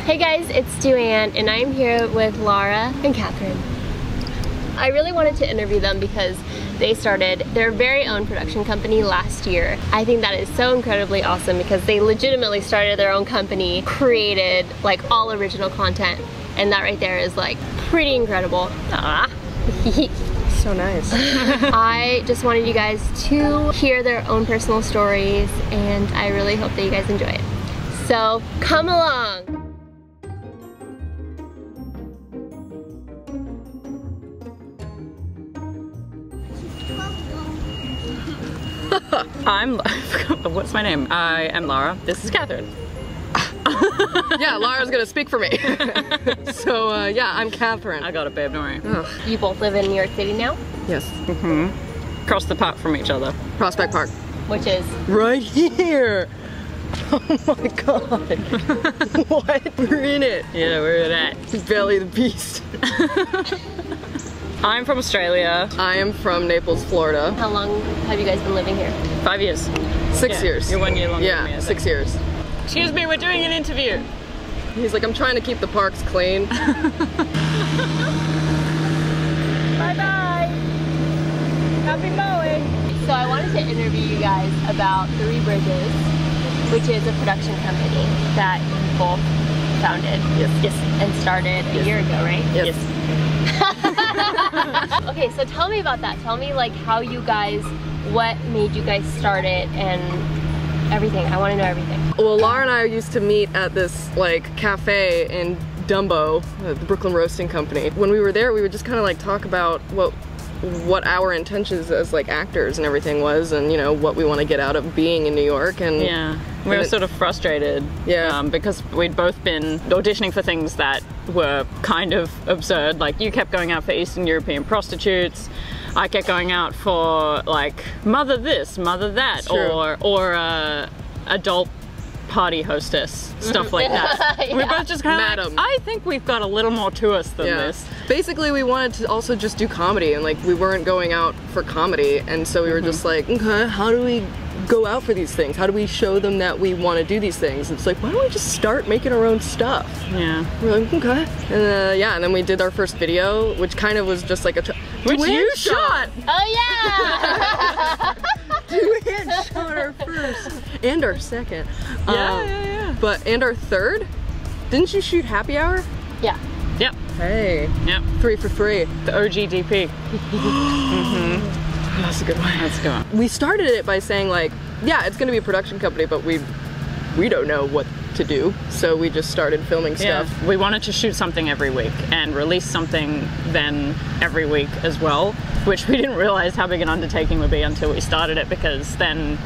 Hey guys, it's Duanne and I'm here with Laura and Catherine. I really wanted to interview them because they started their very own production company last year. I think that is so incredibly awesome because they legitimately started their own company, created like all original content, and that right there is like pretty incredible. Ah. So nice. I just wanted you guys to hear their own personal stories and I really hope that you guys enjoy it. So come along. What's my name? I am Laura. This is Catherine. Yeah, Laura's gonna speak for me. So, yeah, I'm Catherine. I got it, babe, don't worry. You both live in New York City now? Yes. Mm-hmm. Across the park from each other. Prospect Park. Which is? Right here! Oh my god. What? We're in it. Yeah, we're in it. Belly the beast. I'm from Australia. I am from Naples, Florida. How long have you guys been living here? 5 years. 6 years. You're 1 year longer than me, Yeah, 6 years. Excuse me, we're doing an interview. He's like, I'm trying to keep the parks clean. Bye-bye. Happy mowing. So I wanted to interview you guys about Three Bridges, which is a production company that you both founded. Yes. And started a year ago, right? Yes. Okay, so tell me about that. Tell me like how you guys, what made you guys start it and everything. I want to know everything. Well, Laura and I used to meet at this like cafe in Dumbo, the Brooklyn Roasting Company. When we were there, we would just kind of like talk about what our intentions as like actors and everything was, and you know what we want to get out of being in New York. And yeah, we were sort of frustrated. Yeah, because we'd both been auditioning for things that were kind of absurd. Like you kept going out for Eastern European prostitutes. I kept going out for like mother this, mother that, or adult party hostess, stuff like that. Yeah. We're both just kind of like, I think we've got a little more to us than this. Basically, we wanted to also just do comedy, and like we weren't going out for comedy, and so we were just like, okay, how do we go out for these things? How do we show them that we want to do these things? It's like, why don't we just start making our own stuff? Yeah. We're like, okay. And yeah, and then we did our first video, which kind of was just like a which you shot. Oh yeah. Duanne shot our first and our second. Yeah. And our third? Didn't you shoot Happy Hour? Yeah. Yep. Hey. Yep. 3 for 3. The OG DP. That's a good one. That's a good one. We started it by saying like, yeah, it's gonna be a production company, but we don't know what to do, so we just started filming stuff. We wanted to shoot something every week and release something then every week as well, which we didn't realize how big an undertaking would be until we started it, because then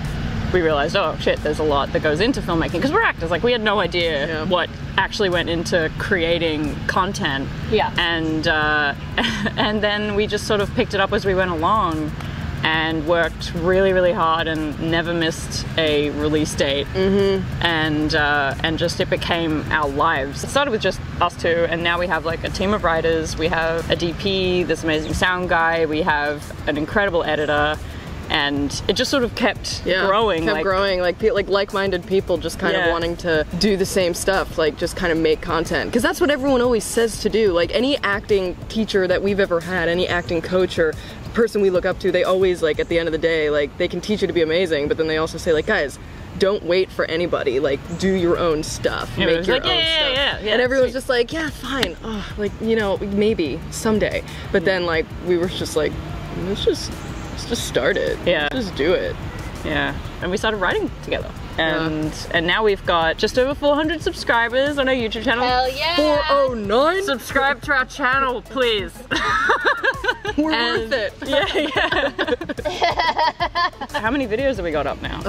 we realized, oh shit, there's a lot that goes into filmmaking, because we're actors. Like we had no idea what actually went into creating content. Yeah. And then we just sort of picked it up as we went along and worked really, really hard and never missed a release date. And just it became our lives. It started with just us two, and now we have like a team of writers. We have a DP, this amazing sound guy. We have an incredible editor. And it just sort of kept growing. Kept growing, like like-minded people just kind of wanting to do the same stuff, like just kind of make content. Because that's what everyone always says to do. Like any acting teacher that we've ever had, any acting coach or person we look up to, they always like at the end of the day, like they can teach you to be amazing, but then they also say like, guys, don't wait for anybody, like do your own stuff, make your own stuff. And everyone's just like, yeah, fine, like, you know, maybe someday. But then like we were just like, let's just start it. Yeah. Just do it. Yeah. And we started writing together. And now we've got just over 400 subscribers on our YouTube channel. Hell yeah! 409? Subscribe to our channel, please. We're worth it. Yeah. How many videos have we got up now?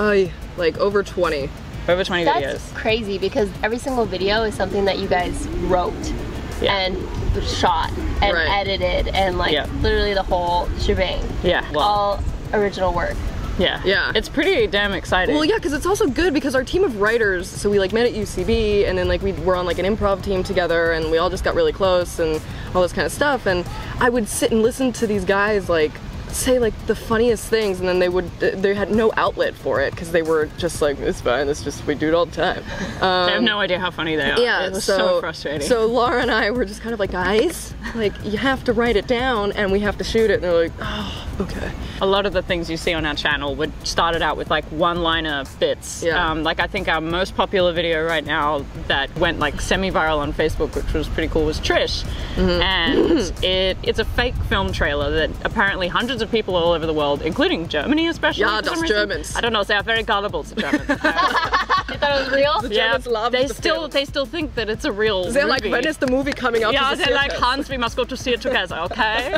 Like over 20. Over 20 videos. That's crazy, because every single video is something that you guys wrote and shot and edited and like literally the whole shebang. Yeah. All original work. Yeah. It's pretty damn exciting. Well, yeah, because it's also good because our team of writers, so we like met at UCB, and then like we were on like an improv team together, and we all just got really close and all this kind of stuff, and I would sit and listen to these guys like say like the funniest things, and then they had no outlet for it because they were just like, it's fine, we do it all the time. They have no idea how funny they are. Yeah, it was so frustrating. So Laura and I were just kind of like, guys, like you have to write it down and we have to shoot it, and they're like, oh, okay. A lot of the things you see on our channel started out with like one-liner bits. Yeah. Like I think our most popular video right now that went like semi-viral on Facebook, which was pretty cool, was Trish. And it's a fake film trailer that apparently hundreds of people all over the world, including Germany especially. Yeah, that's Germans. I don't know, they are very gullible to Germans. You thought it was real? The Germans love they the still film. they still think that it's a real They're movie. like, when is the movie coming out? Yeah, they're like, Hans, we must go to see it together, okay?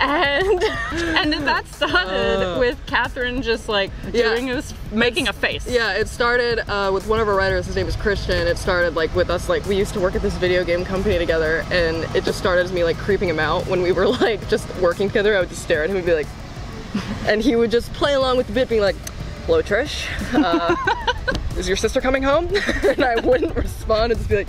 And then that started with Catherine just like doing this, making a face. Yeah, it started with one of our writers, his name is Christian. It started like with us, like we used to work at this video game company together, and it just started as me like creeping him out when we were like just working together. I would just stare at him and be like, and he would just play along with the bit being like, hello Trish, is your sister coming home? And I wouldn't respond and just be like,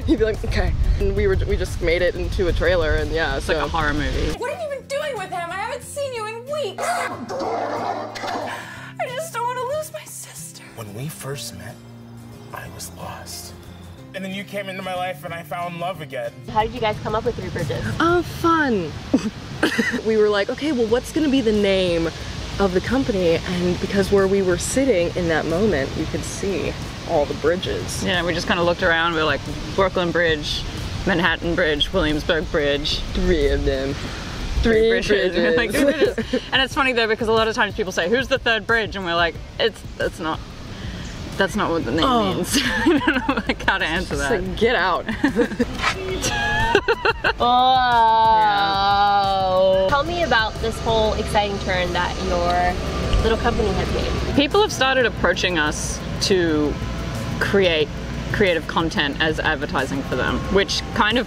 he'd be like, okay. And we just made it into a trailer, and yeah, It's like a horror movie. What have you been doing with him? I haven't seen you in weeks. I just don't want to lose my sister. When we first met, I was lost. And then you came into my life and I found love again. How did you guys come up with Three Bridges? oh, fun. We were like, okay, well, what's gonna be the name of the company? And because where we were sitting in that moment, you could see all the bridges. Yeah, we just kind of looked around. We were like, Brooklyn Bridge, Manhattan Bridge, Williamsburg Bridge. 3 of them. Three Bridges. We're like, "Three bridges." And it's funny though, because a lot of times people say, who's the third bridge? And we're like, that's not what the name means. I don't know like how to answer It's that. like, get out. Oh. Tell me about this whole exciting turn that your little company has made. People have started approaching us to create creative content as advertising for them, which kind of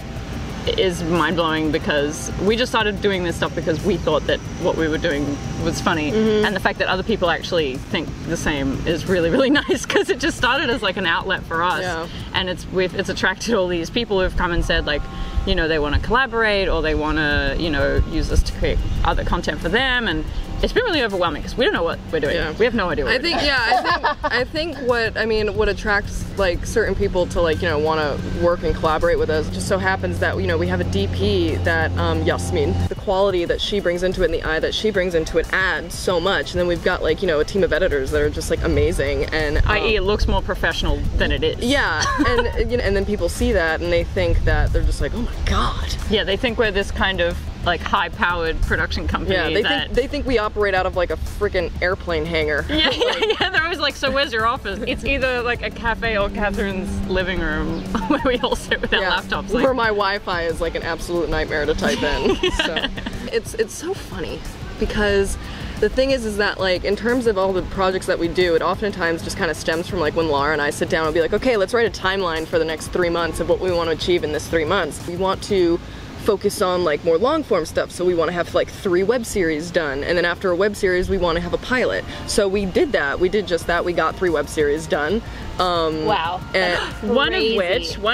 is mind-blowing because we just started doing this stuff because we thought that what we were doing was funny, and the fact that other people actually think the same is really, really nice because it just started as like an outlet for us. Yeah. And it's attracted all these people who've come and said like, you know, they want to collaborate or they want to, you know, use us to create other content for them, and it's been really overwhelming because we don't know what we're doing. Yeah. We have no idea what we're doing. I think what attracts like certain people to like, you know, want to work and collaborate with us just so happens that, you know, we have a DP that Yasmin, the quality that she brings into it and the eye that she brings into it adds so much, and then we've got like, you know, a team of editors that are just like amazing, and i.e. it looks more professional than it is. yeah, and you know, and then people see that and they think that they're just like, oh my god. Yeah, they think we're this kind of like high-powered production company. Yeah, they think we operate out of like a freaking airplane hangar. Yeah, they're always like, so where's your office? It's either like a cafe or Catherine's living room where we all sit with our laptops. Like, where my Wi-Fi is like an absolute nightmare to type in. So it's so funny because the thing is that like in terms of all the projects that we do, it oftentimes just kind of stems from like when Laura and I sit down and be like, okay, let's write a timeline for the next 3 months of what we want to achieve in this 3 months. We want to focus on like more long form stuff, so we want to have like 3 web series done, and then after a web series we want to have a pilot. So we did that, we did just that, we got 3 web series done. Wow. And one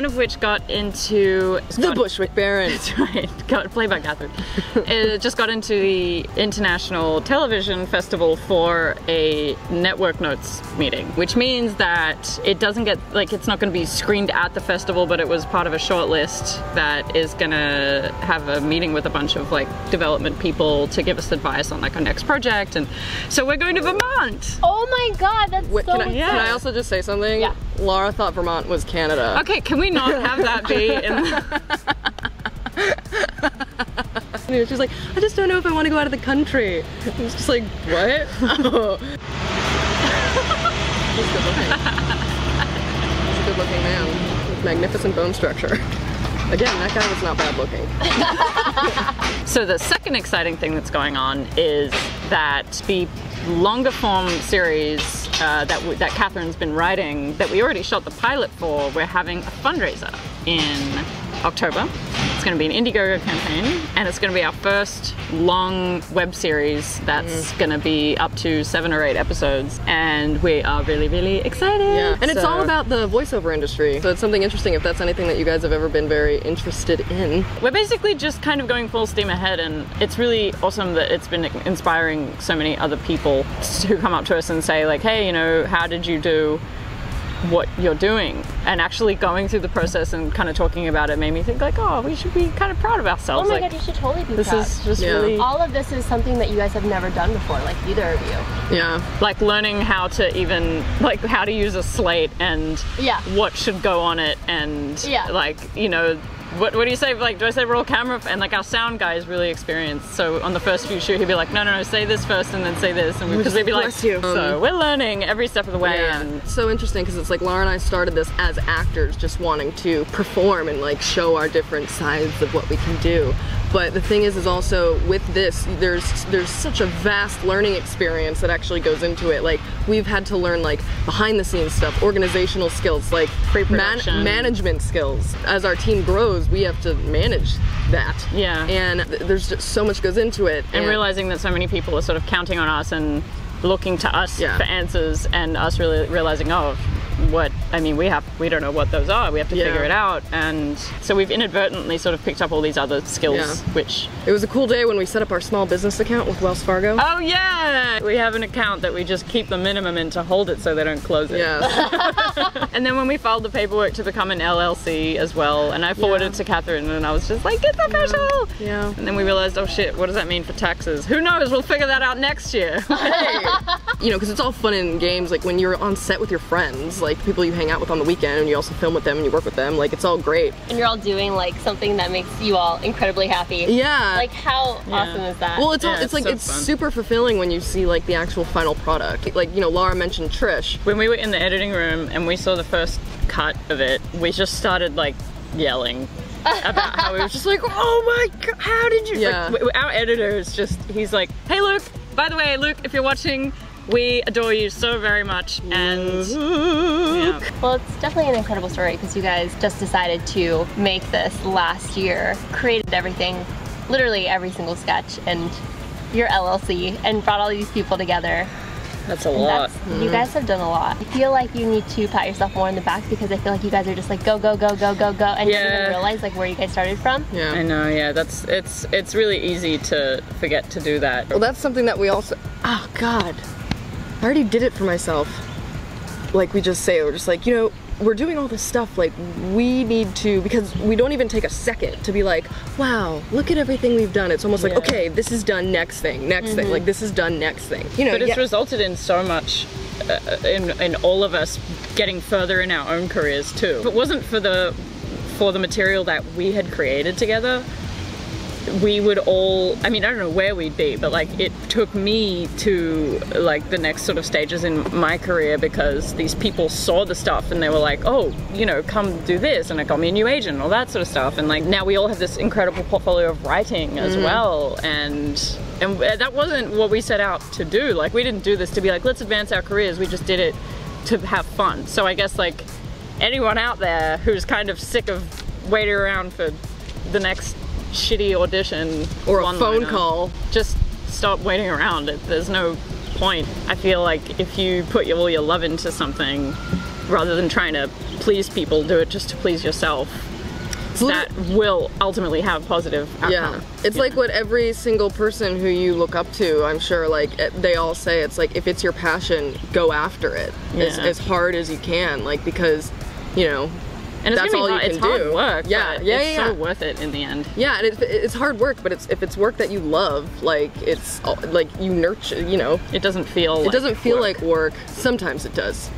of which got into the Bushwick Baron. That's right, played by Catherine. It just got into the International Television Festival for a network notes meeting, which means that it doesn't get, like, it's not going to be screened at the festival, but it was part of a short list that is going to have a meeting with a bunch of like development people to give us advice on like our next project, and so we're going to Vermont. Oh my god, that's so Can I also just say something? Yeah. Laura thought Vermont was Canada. Okay, can we not have that be in She's like, I just don't know if I want to go out of the country. It's just like, what? Oh. He's good looking. He's a good looking man. With magnificent bone structure. Again, that guy was not bad looking. So the second exciting thing that's going on is that the longer form series that Catherine's been writing, that we already shot the pilot for, we're having a fundraiser in October. It's going to be an Indiegogo campaign, and it's going to be our first long web series that's going to be up to 7 or 8 episodes, and we are really, really excited. Yeah, and it's So- all about the voiceover industry, so it's something interesting if that's anything that you guys have ever been very interested in. We're basically just kind of going full steam ahead, and it's really awesome that it's been inspiring so many other people who come up to us and say like, hey, you know, how did you do what you're doing? And actually going through the process and kind of talking about it made me think like, oh, we should be kind of proud of Oh ourselves. my like, god, you should totally be this proud. is just Yeah. really All of this is something that you guys have never done before, like either of you. Yeah. like learning how to even like how to use a slate and Yeah. what should go on it, and Yeah. like, you know, what do you say, like, do I say roll camera? And like our sound guy is really experienced, so on the first few shoot he'd be like, no, say this first and then say this, and because we'd be like, Bless you. so we're learning every step of the way. Yeah, And it's so interesting because it's like Laura and I started this as actors, just wanting to perform and like show our different sides of what we can do. But the thing is also with this, there's such a vast learning experience that actually goes into it. Like we've had to learn like behind the scenes stuff, organizational skills, like Pre-production. management skills. As our team grows, we have to manage that. Yeah. And there's just so much goes into it. and realizing that so many people are sort of counting on us and looking to us Yeah. for answers, and us really realizing, oh, what, I mean, we don't know what those are. We have to Yeah. figure it out. And so we've inadvertently sort of picked up all these other skills, Yeah. which, It was a cool day when we set up our small business account with Wells Fargo. oh yeah, we have an account that we just keep the minimum in to hold it so they don't close it. Yeah. And then when we filed the paperwork to become an LLC as well, and I forwarded it to Catherine, and I was just like, it's official! Yeah. And then we realized, oh shit, what does that mean for taxes? Who knows, we'll figure that out next year. You know, because it's all fun in games, like when you're on set with your friends, like people you hang out with on the weekend, and you also film with them and you work with them, like it's all great. And you're all doing like something that makes you all incredibly happy. Yeah. Like how awesome is that? Well, it's all, Yeah, it's like, so it's fun. super fulfilling when you see like the actual final product. Like, you know, Laura mentioned Trish. When we were in the editing room and we saw the first cut of it, we just started like yelling about how we were just like, oh my god, how did you? Yeah. Like, our editor is just, he's like, hey Luke, by the way, Luke, if you're watching, we adore you so very much. And yeah. Well, it's definitely an incredible story because you guys just decided to make this last year, created everything, literally every single sketch, and your LLC, and brought all these people together. That's a And lot. You guys have done a lot. I feel like you need to pat yourself more on the back because I feel like you guys are just like go, go, go, go, go, go, and you don't Yeah. even realize like where you guys started from. I Yeah. know, yeah, it's really easy to forget to do that. Well, that's something that we also, oh God, I already did it for myself. Like we just say, we're just like, you know, we're doing all this stuff, like we need to, because we don't even take a second to be like, wow, look at everything we've done. It's almost like, Yeah. okay, this is done, next thing, next thing, like this is done, next thing. You know, But it's yeah. resulted in so much in all of us getting further in our own careers too. If it wasn't for the material that we had created together, we would all, I mean, I don't know where we'd be, but like it took me to like the next sort of stages in my career because these people saw the stuff and they were like, oh, you know, come do this, and it got me a new agent and all that sort of stuff. And like now we all have this incredible portfolio of writing as well, and that wasn't what we set out to do. Like we didn't do this to be like, let's advance our careers. We just did it to have fun. So I guess like anyone out there who's kind of sick of waiting around for the next shitty audition Or a one-liner, phone call. just stop waiting around. There's no point. I feel like if you put all your love into something rather than trying to please people, do it just to please yourself. That will ultimately have positive outcome. Yeah, it's like what every single person who you look up to, I'm sure, like they all say, it's like if it's your passion, go after it as hard as you can, like because, you know, and it's that's gonna be all hard. you It's can hard do. work. Yeah, but yeah, it's yeah. so worth it in the end. Yeah, and it's hard work, but if it's work that you love, like it's like you nurture, you know, It doesn't feel. it doesn't feel like work. Sometimes it does,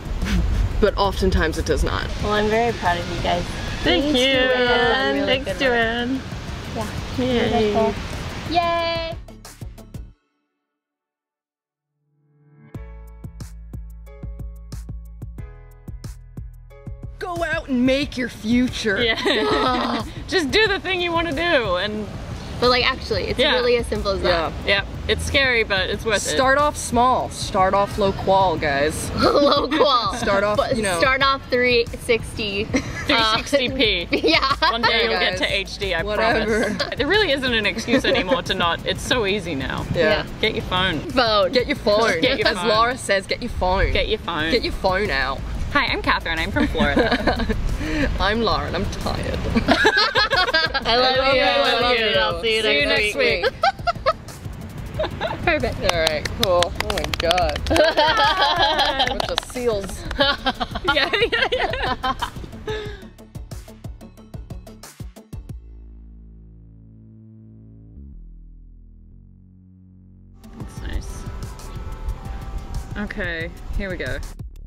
but oftentimes it does not. Well, I'm very proud of you guys. Thank you. Really Thanks, good work. Joanne. Yeah. Yay. Cool. Yay! Go out and make your future. Yeah. Just do the thing you want to do, and But like actually, it's really as simple as that. Yeah, it's scary, but it's worth it. Start off small. Start off low qual, guys. Low qual. Start off, you know. Start off 360. 360p. Yeah. One day you'll guys. get to HD, I Whatever. promise. There really isn't an excuse anymore to not. It's so easy now. Yeah. Get your phone. Phone. Get your phone. Get your As phone. Laura says, get your phone. Get your phone. Get your phone out. Hi, I'm Catherine. I'm from Florida. I'm Laura and I'm tired. I love you. I love you. I'll see you next week. Perfect. Alright, cool. Oh my god. Bunch of seals. yeah. That's nice. Okay, here we go.